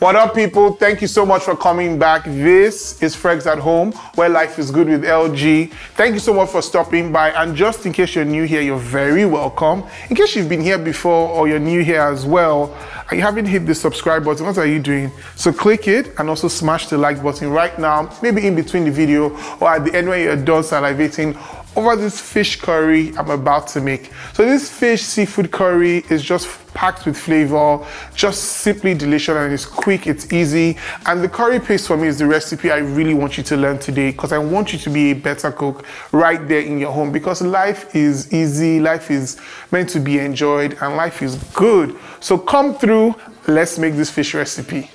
What up, people? Thank you so much for coming back. This is Fregz at Home, where life is good with LG. Thank you so much for stopping by. And just in case you're new here, you're very welcome. In case you've been here before or you're new here as well, and you haven't hit the subscribe button, what are you doing? So click it and also smash the like button right now, maybe in between the video or at the end when you're done salivating over this fish curry I'm about to make. So this fish seafood curry is just packed with flavor, just simply delicious, and it's quick, it's easy. And the curry paste for me is the recipe I really want you to learn today, because I want you to be a better cook right there in your home, because life is easy, life is meant to be enjoyed, and life is good. So come through, let's make this fish recipe.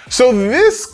So this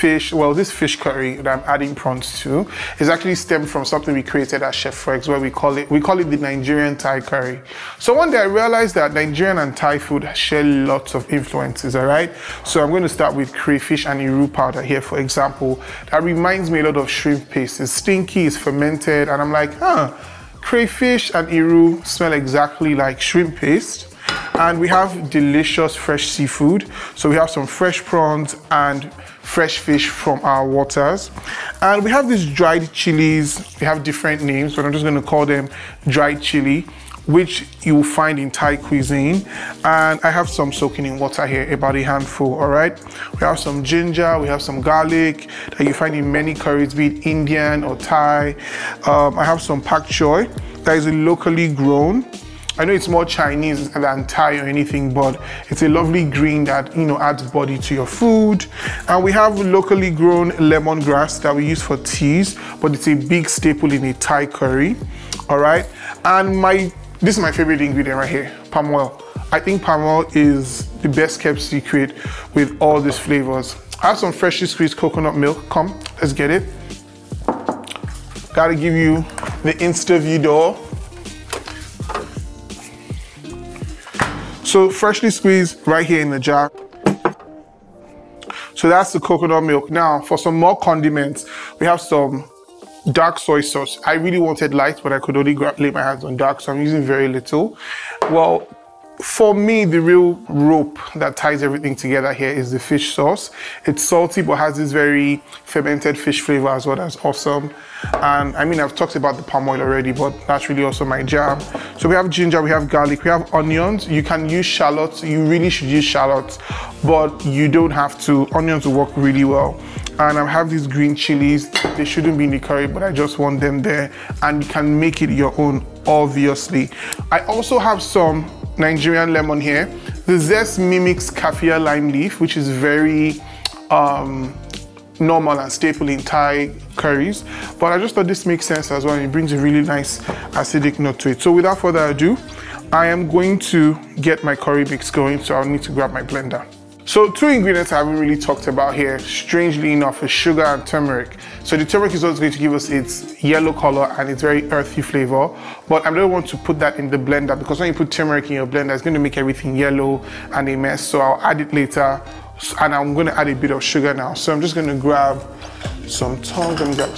this fish curry that I'm adding prawns to is actually stemmed from something we created at Chef Fregz, where we call it the Nigerian Thai curry. So one day I realized that Nigerian and Thai food share lots of influences, all right? So I'm going to start with crayfish and iru powder here, for example. That reminds me a lot of shrimp paste. It's stinky, it's fermented, and I'm like, crayfish and iru smell exactly like shrimp paste. And we have delicious fresh seafood. So we have some fresh prawns and fresh fish from our waters. And we have these dried chilies. They have different names, but I'm just going to call them dried chili, which you will find in Thai cuisine. And I have some soaking in water here, about a handful, all right? We have some ginger, we have some garlic that you find in many curries, be it Indian or Thai. I have some pak choi that is locally grown. I know it's more Chinese than Thai or anything, but it's a lovely green that, you know, adds body to your food. And we have locally grown lemongrass that we use for teas, but it's a big staple in a Thai curry, all right? And this is my favorite ingredient right here, palm oil. I think palm oil is the best kept secret with all these flavors. I have some freshly squeezed coconut milk. Come, let's get it. Gotta give you the Insta-view door. So freshly squeezed right here in the jar. So that's the coconut milk. Now for some more condiments, we have some dark soy sauce. I really wanted light, but I could only lay my hands on dark, so I'm using very little. Well, for me, the real rope that ties everything together here is the fish sauce. It's salty, but has this very fermented fish flavor as well. That's awesome. And I mean, I've talked about the palm oil already, but that's really also my jam. So we have ginger, we have garlic, we have onions. You can use shallots. You really should use shallots, but you don't have to. Onions will work really well. And I have these green chilies. They shouldn't be in the curry, but I just want them there. And you can make it your own, obviously. I also have some Nigerian lemon here. The zest mimics kaffir lime leaf, which is very normal and staple in Thai curries, but I just thought this makes sense as well, and it brings a really nice acidic note to it. So without further ado, I am going to get my curry mix going, so I'll need to grab my blender. So two ingredients I haven't really talked about here, strangely enough, is sugar and turmeric. So the turmeric is also going to give us its yellow color and its very earthy flavor, but I don't want to put that in the blender, because when you put turmeric in your blender, it's going to make everything yellow and a mess. So I'll add it later, and I'm going to add a bit of sugar now. So I'm just going to grab some tongs. Let me grab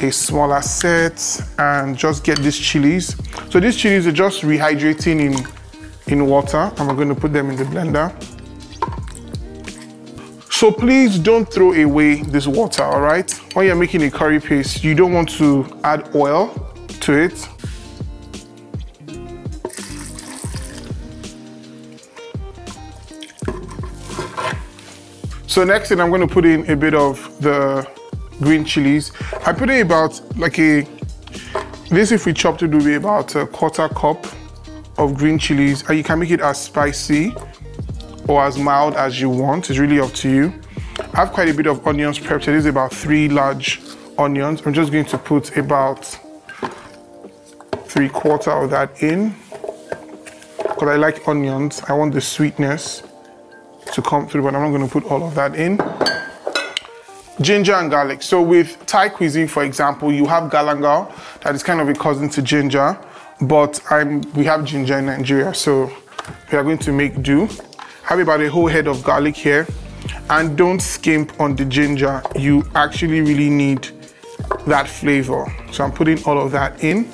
a smaller set and just get these chilies. So these chilies are just rehydrating in water, and we're going to put them in the blender. So please don't throw away this water, all right? When you're making a curry paste, you don't want to add oil to it. So next thing, I'm going to put in a bit of the green chilies. I put in about this, if we chopped it, would be about a quarter cup of green chilies. And you can make it as spicy or as mild as you want. It's really up to you. I have quite a bit of onions prepped. It is about 3 large onions. I'm just going to put about 3/4 of that in, because I like onions. I want the sweetness to come through, but I'm not going to put all of that in. Ginger and garlic. So with Thai cuisine, for example, you have galangal, that is kind of a cousin to ginger, but we have ginger in Nigeria, so we are going to make do. Have about a whole head of garlic here, and don't skimp on the ginger. You actually really need that flavor. So I'm putting all of that in.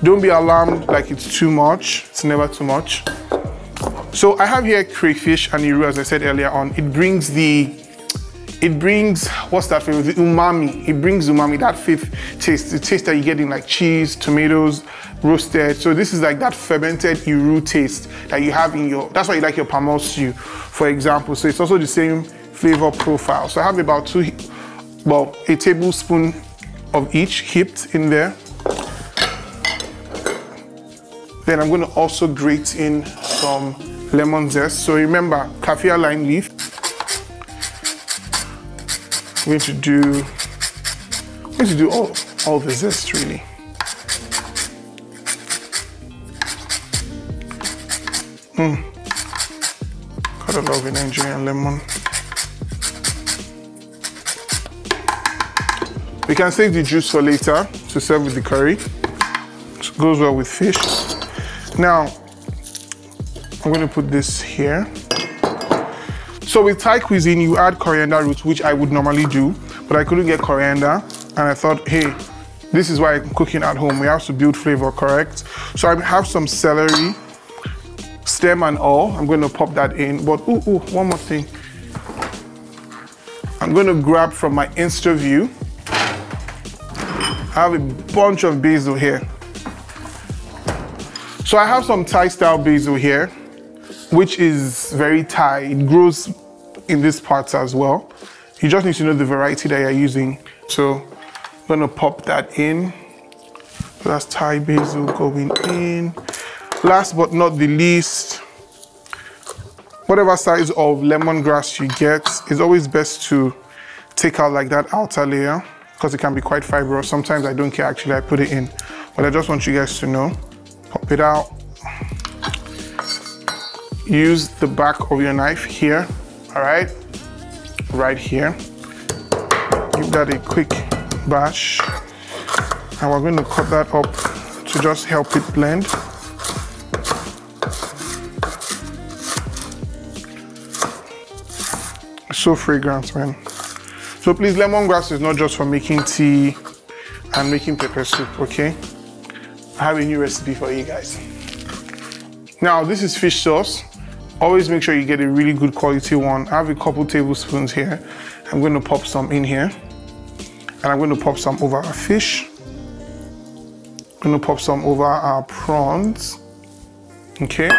Don't be alarmed like it's too much. It's never too much. So I have here crayfish and iru, as I said earlier on. It brings, what's that flavor? The umami. It brings umami, that fifth taste, the taste that you get in like cheese, tomatoes, roasted. So this is like that fermented iru taste that you have in your, that's why you like your palm oil stew, for example. So it's also the same flavor profile. So I have about a tablespoon of each heaped in there. Then I'm going to also grate in some lemon zest. So remember, kaffir lime leaf. I'm going to do all the zest really. Gotta love a Nigerian lemon. We can save the juice for later to serve with the curry. It goes well with fish. Now, I'm going to put this here. So with Thai cuisine, you add coriander roots, which I would normally do, but I couldn't get coriander. And I thought, hey, this is why I'm cooking at home. We have to build flavor, correct? So I have some celery, stem and all. I'm going to pop that in. But one more thing. I'm going to grab from my Insta view. I have a bunch of basil here. So I have some Thai style basil here, which is very Thai. It grows in these parts as well. You just need to know the variety that you're using. So I'm gonna pop that in. That's Thai basil going in. Last but not the least, whatever size of lemongrass you get, it's always best to take out like that outer layer because it can be quite fibrous. Sometimes I don't care, actually, I put it in. But I just want you guys to know. Pop it out. Use the back of your knife here, all right? Right here. Give that a quick bash. And we're going to cut that up to just help it blend. It's so fragrant, man. So please, lemongrass is not just for making tea and making pepper soup, okay? I have a new recipe for you guys. Now, this is fish sauce. Always make sure you get a really good quality one. I have a couple tablespoons here. I'm going to pop some in here. And I'm going to pop some over our fish. I'm going to pop some over our prawns. Okay.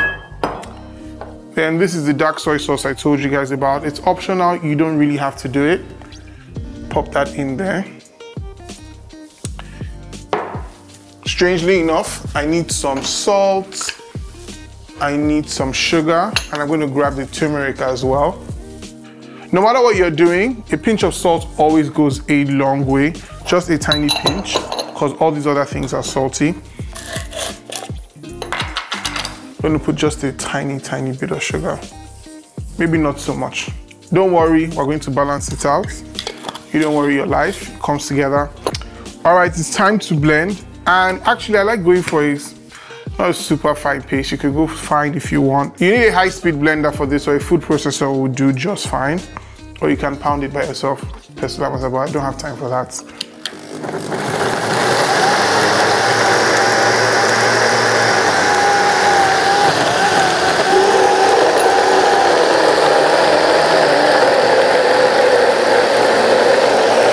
Then this is the dark soy sauce I told you guys about. It's optional. You don't really have to do it. Pop that in there. Strangely enough, I need some salt, I need some sugar, and I'm going to grab the turmeric as well. No matter what you're doing, a pinch of salt always goes a long way. Just a tiny pinch, because all these other things are salty. I'm going to put just a tiny bit of sugar. Maybe not so much. Don't worry, we're going to balance it out. You don't worry your life, it comes together. All right, it's time to blend. And actually, I like going for not a super fine paste. You could go fine if you want. You need a high-speed blender for this, or a food processor will do just fine. Or you can pound it by yourself. That's what I was about. I don't have time for that.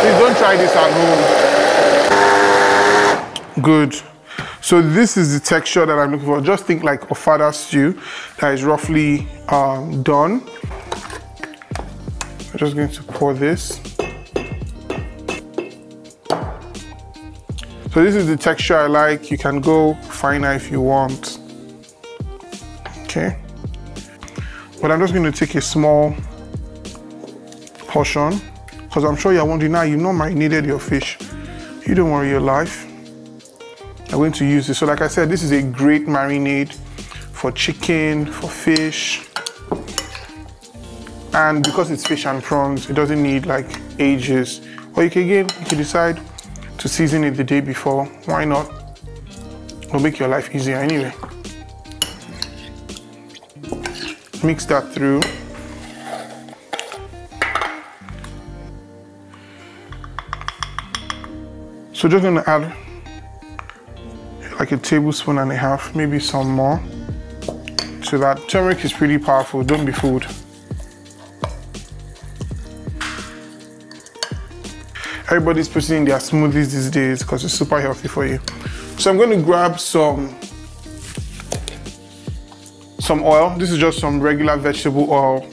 Please don't try this at home. Good. So this is the texture that I'm looking for. Just think like a fada stew that is roughly done. I'm just going to pour this. So this is the texture I like. You can go finer if you want. Okay. But I'm just going to take a small portion because I'm sure you're wondering now, you've not marinated your fish. You don't worry your life. I'm going to use this. So like I said, this is a great marinade for chicken, for fish. And because it's fish and prawns, it doesn't need like ages. Or you can decide to season it the day before. Why not? It'll make your life easier anyway. Mix that through. So just gonna add like a tablespoon and a half, maybe some more, into that. Turmeric is pretty powerful, don't be fooled. Everybody's putting in their smoothies these days because it's super healthy for you. So I'm going to grab some oil. This is just some regular vegetable oil.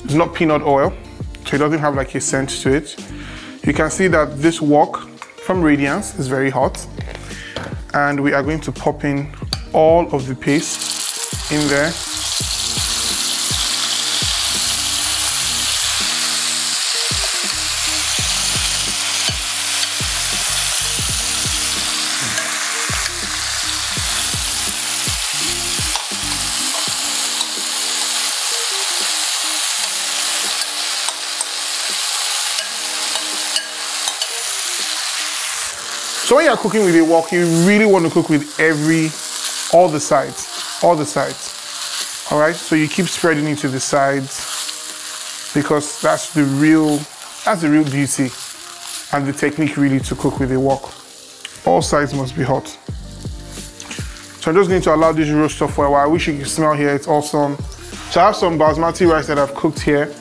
It's not peanut oil, so it doesn't have like a scent to it. You can see that this wok from Radiance is very hot. And we are going to pop in all of the paste in there. So when you're cooking with a wok, you really want to cook with all the sides, all right? So you keep spreading it to the sides because that's the real beauty and the technique really to cook with a wok. All sides must be hot. So I'm just going to allow this roast off for a while. I wish you could smell here, it's awesome. So I have some basmati rice that I've cooked here,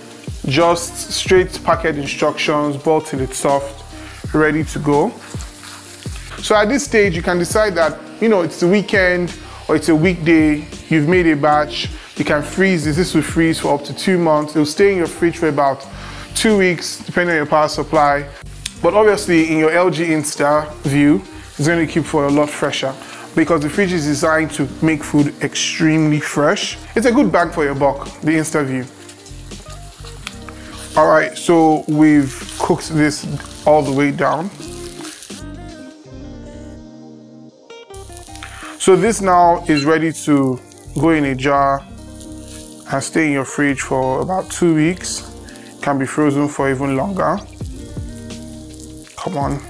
just straight packet instructions, boiled till it's soft, ready to go. So at this stage, you can decide that, you know, it's the weekend or it's a weekday, you've made a batch, you can freeze this. This will freeze for up to 2 months. It'll stay in your fridge for about 2 weeks, depending on your power supply. But obviously, in your LG Insta view, it's going to keep for a lot fresher because the fridge is designed to make food extremely fresh. It's a good bang for your buck, the Insta view. All right, so we've cooked this all the way down. So this now is ready to go in a jar and stay in your fridge for about 2 weeks. Can be frozen for even longer. Come on.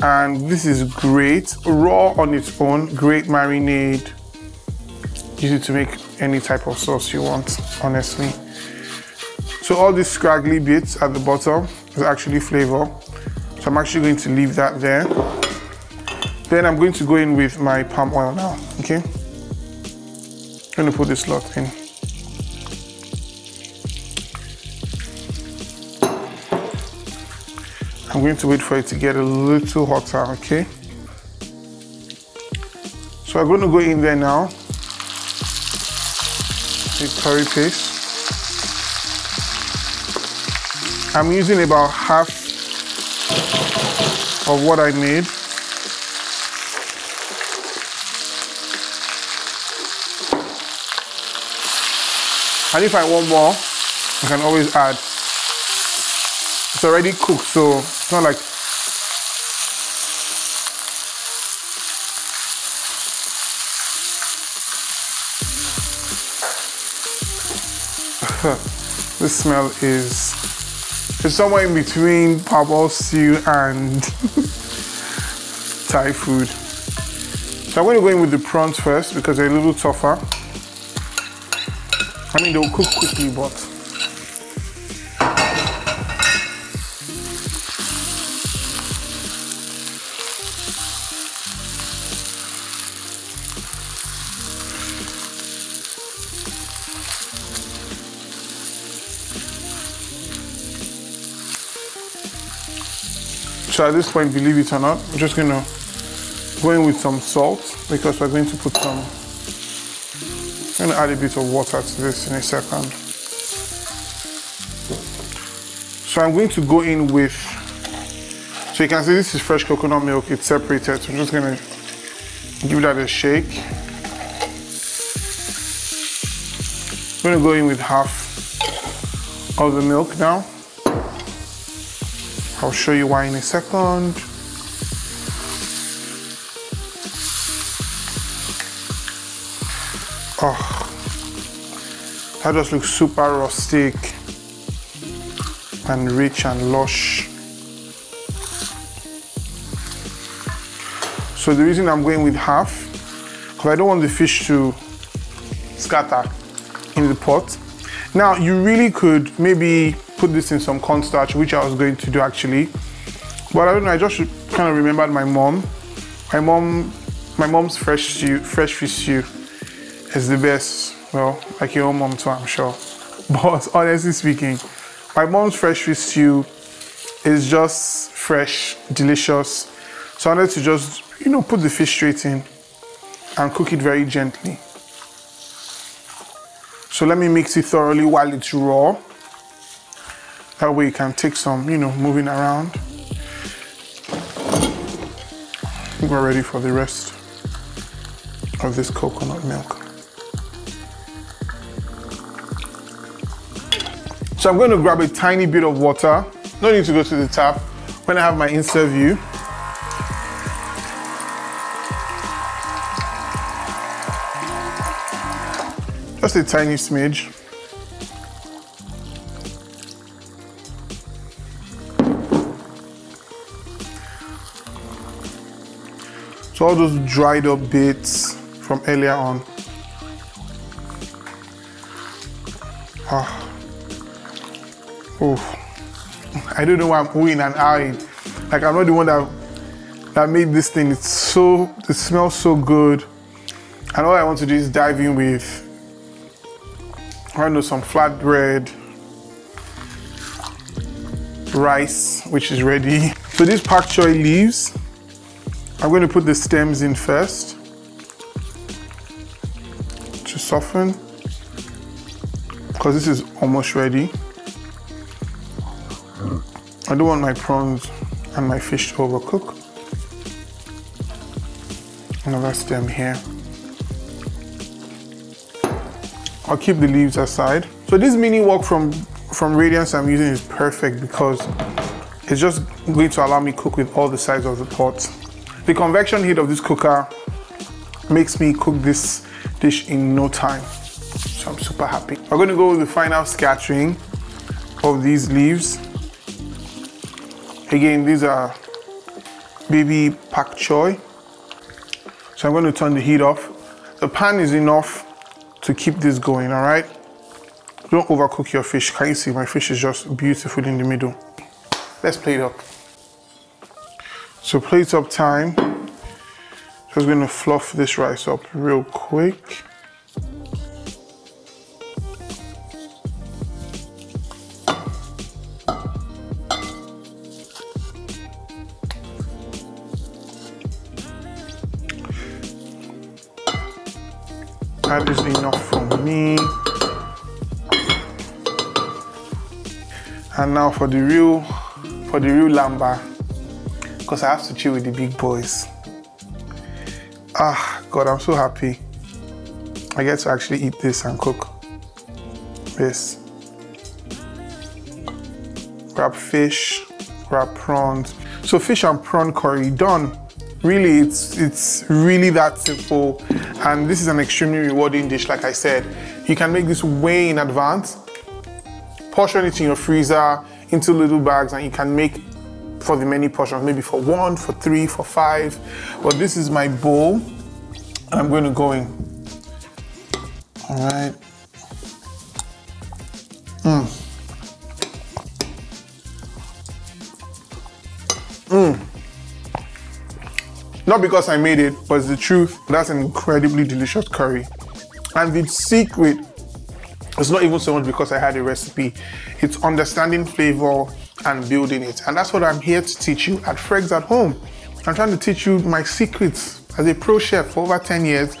And this is great, raw on its own, great marinade. Use it to make any type of sauce you want, honestly. So all these scraggly bits at the bottom is actually flavor. So I'm actually going to leave that there. Then I'm going to go in with my palm oil now, okay? I'm going to put this lot in. I'm going to wait for it to get a little hotter, okay? So I'm going to go in there now with curry paste. I'm using about half of what I made. And if I want more, I can always add. It's already cooked, so it's not like... This smell is... It's somewhere in between parboiled stew and Thai food. So I'm going to go in with the prawns first because they're a little tougher. I mean, they'll cook quickly, but so at this point, believe it or not, I'm just gonna go in with some salt because we're going to put some. I'm going to add a bit of water to this in a second. So I'm going to go in with, so you can see this is fresh coconut milk, it's separated. So I'm just going to give that a shake. I'm going to go in with half of the milk now. I'll show you why in a second. Oh, that just looks super rustic and rich and lush. So the reason I'm going with half, because I don't want the fish to scatter in the pot. Now, you really could maybe put this in some cornstarch, which I was going to do actually. But I don't know, I just kind of remembered my mom. My mom's fresh fish stew is the best. Well, like your own mom too, I'm sure. But honestly speaking, my mom's fresh fish stew is just fresh, delicious. So I wanted to just, you know, put the fish straight in and cook it very gently. So let me mix it thoroughly while it's raw. That way you can take some, you know, moving around. I think we're ready for the rest of this coconut milk. So I'm going to grab a tiny bit of water. No need to go to the tap. When I have my insert view. Just a tiny smidge. So all those dried up bits from earlier on. Oh, I don't know why I'm oohing and ahhing. Like, I'm not the one that made this thing. It smells so good. And all I want to do is dive in with, I don't know, some flatbread, rice, which is ready. So these pak choi leaves, I'm going to put the stems in first to soften, because this is almost ready. I don't want my prawns and my fish to overcook. Another stem here. I'll keep the leaves aside. So this mini wok from Radiance I'm using is perfect because it's just going to allow me to cook with all the sides of the pot. The convection heat of this cooker makes me cook this dish in no time. So I'm super happy. We're going to go with the final scattering of these leaves. Again, these are Baby Pak Choi. So I'm going to turn the heat off. The pan is enough to keep this going, all right? Don't overcook your fish. Can you see my fish is just beautiful in the middle? Let's plate up. So plate up time. Just going to fluff this rice up real quick. That is enough for me. And now for the real lamba, because I have to chill with the big boys. Ah, God, I'm so happy. I get to actually eat this and cook this. Grab fish, grab prawns. So fish and prawn curry, done. Really, it's really that simple. And this is an extremely rewarding dish, like I said. You can make this way in advance, portion it in your freezer into little bags, and you can make for the many portions, maybe for 1, for 3, for 5. But this is my bowl, and I'm going to go in. All right. Not because I made it, but it's the truth. That's an incredibly delicious curry. And the secret is not even so much because I had a recipe. It's understanding flavor and building it. And that's what I'm here to teach you at Fregz At Home. I'm trying to teach you my secrets as a pro chef for over 10 years.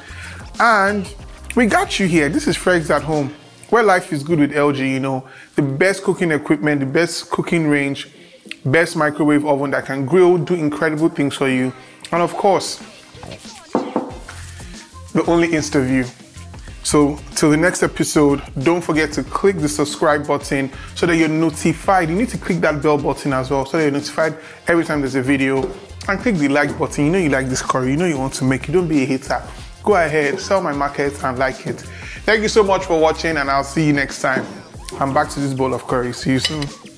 And we got you here. This is Fregz At Home, where life is good with LG, you know. The best cooking equipment, the best cooking range, best microwave oven that can grill, do incredible things for you. And of course, the only Insta view. So till the next episode, don't forget to click the subscribe button so that you're notified. You need to click that bell button as well so that you're notified every time there's a video. And click the like button. You know you like this curry, you know you want to make it. Don't be a hater. Go ahead, sell my market and like it. Thank you so much for watching, and I'll see you next time. I'm back to this bowl of curry. See you soon.